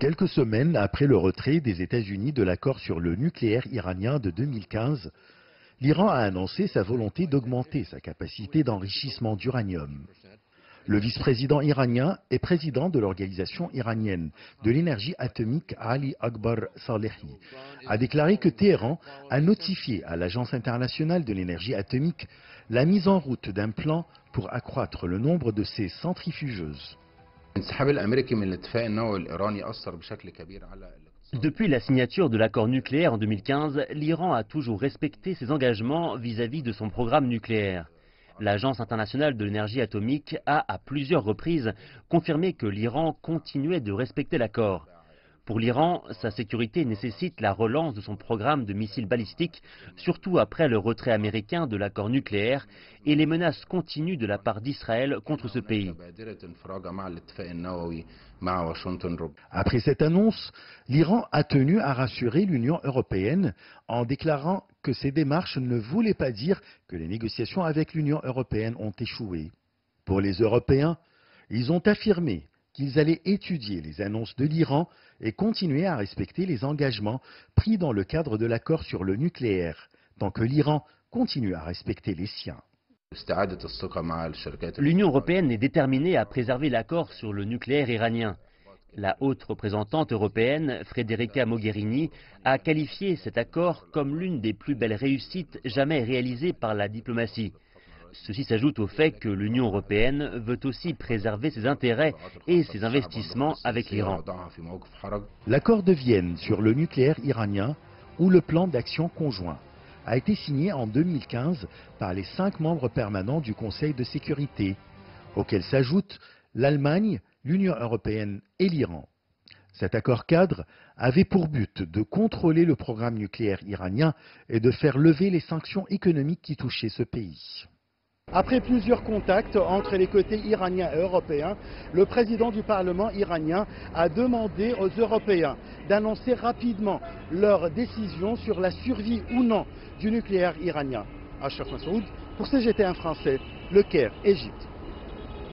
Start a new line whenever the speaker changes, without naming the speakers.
Quelques semaines après le retrait des États-Unis de l'accord sur le nucléaire iranien de 2015, l'Iran a annoncé sa volonté d'augmenter sa capacité d'enrichissement d'uranium. Le vice-président iranien et président de l'organisation iranienne de l'énergie atomique Ali Akbar Salehi a déclaré que Téhéran a notifié à l'Agence internationale de l'énergie atomique la mise en route d'un plan pour accroître le nombre de ses centrifugeuses.
Depuis la signature de l'accord nucléaire en 2015, l'Iran a toujours respecté ses engagements vis-à-vis de son programme nucléaire. L'Agence internationale de l'énergie atomique a, à plusieurs reprises, confirmé que l'Iran continuait de respecter l'accord. Pour l'Iran, sa sécurité nécessite la relance de son programme de missiles balistiques, surtout après le retrait américain de l'accord nucléaire et les menaces continues de la part d'Israël contre ce pays.
Après cette annonce, l'Iran a tenu à rassurer l'Union européenne en déclarant que ces démarches ne voulaient pas dire que les négociations avec l'Union européenne ont échoué. Pour les Européens, ils ont affirmé qu'ils allaient étudier les annonces de l'Iran et continuer à respecter les engagements pris dans le cadre de l'accord sur le nucléaire, tant que l'Iran continue à respecter les siens.
L'Union européenne est déterminée à préserver l'accord sur le nucléaire iranien. La haute représentante européenne, Federica Mogherini, a qualifié cet accord comme l'une des plus belles réussites jamais réalisées par la diplomatie. Ceci s'ajoute au fait que l'Union européenne veut aussi préserver ses intérêts et ses investissements avec l'Iran.
L'accord de Vienne sur le nucléaire iranien ou le plan d'action conjoint a été signé en 2015 par les 5 membres permanents du Conseil de sécurité, auxquels s'ajoutent l'Allemagne, l'Union européenne et l'Iran. Cet accord cadre avait pour but de contrôler le programme nucléaire iranien et de faire lever les sanctions économiques qui touchaient ce pays. Après plusieurs contacts entre les côtés iraniens et européens, le président du Parlement iranien a demandé aux Européens d'annoncer rapidement leur décision sur la survie ou non du nucléaire iranien. Ashraf Massoud, pour CGT1 français, Le Caire, Égypte.